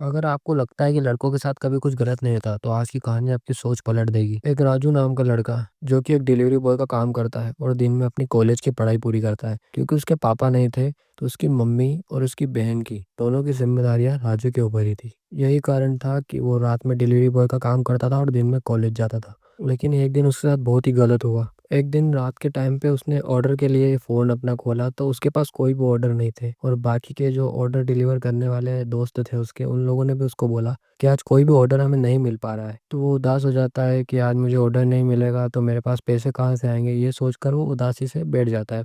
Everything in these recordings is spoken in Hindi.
अगर आपको लगता है कि लड़कों के साथ कभी कुछ गलत नहीं होता, तो आज की कहानी आपकी सोच पलट देगी। एक राजू नाम का लड़का, जो कि एक डिलीवरी बॉय का काम करता है और दिन में अपनी कॉलेज की पढ़ाई पूरी करता है। क्योंकि उसके पापा नहीं थे, तो उसकी मम्मी और उसकी बहन की दोनों की जिम्मेदारियां राजू के ऊपर ही थी। यही कारण था कि वो रात में डिलीवरी बॉय का काम करता था और दिन में कॉलेज जाता था। लेकिन एक दिन उसके साथ बहुत ही गलत हुआ। एक दिन रात के टाइम पे उसने ऑर्डर के लिए फ़ोन अपना खोला, तो उसके पास कोई भी ऑर्डर नहीं थे और बाकी के जो ऑर्डर डिलीवर करने वाले दोस्त थे उसके, उन लोगों ने भी उसको बोला कि आज कोई भी ऑर्डर हमें नहीं मिल पा रहा है। तो वो उदास हो जाता है कि आज मुझे ऑर्डर नहीं मिलेगा तो मेरे पास पैसे कहाँ से आएँगे, ये सोचकर वो उदासी से बैठ जाता है।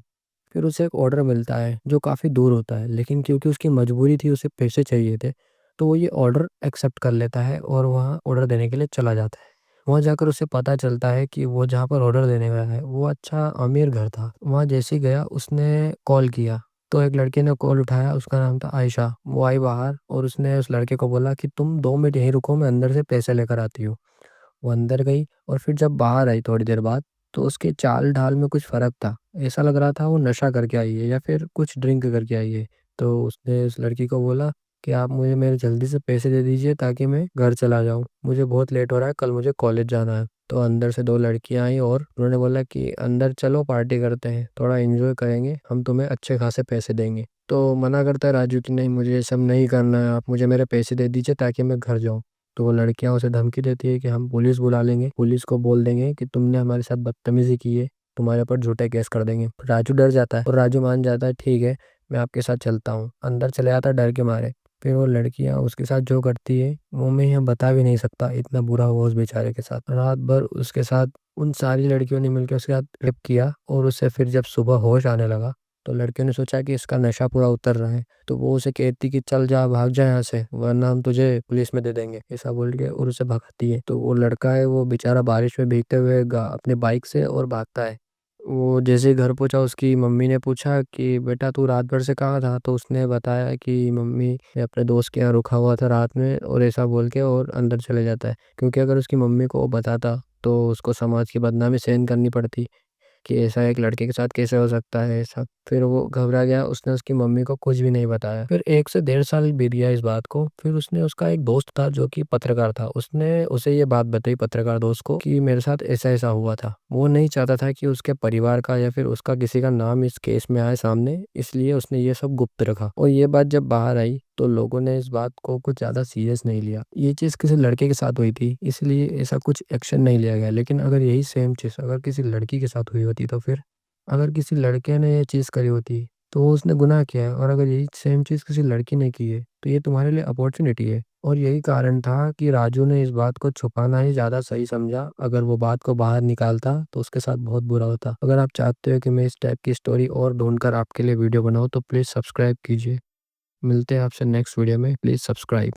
फिर उसे एक ऑर्डर मिलता है जो काफ़ी दूर होता है, लेकिन क्योंकि उसकी मजबूरी थी, उसे पैसे चाहिए थे, तो वो ये ऑर्डर एक्सेप्ट कर लेता है और वहाँ ऑर्डर देने के लिए चला जाता है। वहाँ जाकर उसे पता चलता है कि वो जहाँ पर ऑर्डर देने गया है वो अच्छा अमीर घर था। वहाँ जैसे ही गया उसने कॉल किया, तो एक लड़के ने कॉल उठाया, उसका नाम था आयशा। वो आई बाहर और उसने उस लड़के को बोला कि तुम 2 मिनट यहीं रुको, मैं अंदर से पैसे लेकर आती हूँ। वो अंदर गई और फिर जब बाहर आई थोड़ी देर बाद, तो उसके चाल-ढाल में कुछ फ़र्क था। ऐसा लग रहा था वो नशा करके आई है या फिर कुछ ड्रिंक करके आई है। तो उसने उस लड़की को बोला कि आप मुझे मेरे जल्दी से पैसे दे दीजिए ताकि मैं घर चला जाऊँ। मुझे बहुत लेट हो रहा है, कल मुझे कॉलेज जाना है। तो अंदर से 2 लड़कियाँ आईं और उन्होंने बोला कि अंदर चलो पार्टी करते हैं, थोड़ा एन्जॉय करेंगे, हम तुम्हें अच्छे खासे पैसे देंगे। तो मना करता है राजू कि नहीं, मुझे ये सब नहीं करना है, आप मुझे मेरे पैसे दे दीजिए ताकि मैं घर जाऊँ। तो वो लड़कियाँ उसे धमकी देती है कि हम पुलिस बुला लेंगे, पुलिस को बोल देंगे कि तुमने हमारे साथ बदतमीज़ी की है, तुम्हारे ऊपर झूठे केस कर देंगे। राजू डर जाता है और राजू मान जाता है, ठीक है, मैं आपके साथ चलता हूँ। अंदर चले जाता है डर के मारे। फिर वो लड़कियाँ उसके साथ जो करती है, वो मैं यहाँ बता भी नहीं सकता, इतना बुरा हुआ उस बेचारे के साथ। रात भर उसके साथ उन सारी लड़कियों ने मिलकर उसके साथ रेप किया और उससे फिर जब सुबह होश आने लगा, तो लड़कियों ने सोचा कि इसका नशा पूरा उतर रहा है, तो वो उसे कहती कि चल जा, भाग जा यहाँ से, वरना हम तुझे पुलिस में दे देंगे, ऐसा बोल के और उसे भगाती है। तो वो लड़का है, वो बेचारा बारिश में भीगते हुए अपने बाइक से और भागता है। वो जैसे ही घर पहुंचा, उसकी मम्मी ने पूछा कि बेटा तू रात भर से कहाँ था, तो उसने बताया कि मम्मी मैं अपने दोस्त के यहाँ रुका हुआ था रात में, और ऐसा बोल के और अंदर चले जाता है। क्योंकि अगर उसकी मम्मी को वो बताता तो उसको समाज की बदनामी सहन करनी पड़ती कि ऐसा एक लड़के के साथ कैसे हो सकता है ऐसा। फिर वो घबरा गया, उसने उसकी मम्मी को कुछ भी नहीं बताया। फिर 1 से डेढ़ साल बीत गया इस बात को। फिर उसने, उसका एक दोस्त था जो कि पत्रकार था, उसने उसे ये बात बताई पत्रकार दोस्त को कि मेरे साथ ऐसा-ऐसा हुआ था। वो नहीं चाहता था कि उसके परिवार का या फिर उसका किसी का नाम इस केस में आए सामने, इसलिए उसने ये सब गुप्त रखा। और ये बात जब बाहर आई तो लोगों ने इस बात को कुछ ज़्यादा सीरियस नहीं लिया। ये चीज़ किसी लड़के के साथ हुई थी, इसलिए ऐसा कुछ एक्शन नहीं लिया गया। लेकिन अगर यही सेम चीज़ अगर किसी लड़की के साथ हुई होती, तो फिर अगर किसी लड़के ने ये चीज़ करी होती, तो वो उसने गुनाह किया है, और अगर यही सेम चीज़ किसी लड़की ने की है, तो ये तुम्हारे लिए अपॉर्च्युनिटी है। और यही कारण था कि राजू ने इस बात को छुपाना ही ज़्यादा सही समझा। अगर वो बात को बाहर निकालता तो उसके साथ बहुत बुरा होता। अगर आप चाहते हो कि मैं इस टाइप की स्टोरी और ढूँढकर आपके लिए वीडियो बनाऊँ, तो प्लीज़ सब्सक्राइब कीजिए। मिलते हैं आपसे नेक्स्ट वीडियो में, प्लीज़ सब्सक्राइब।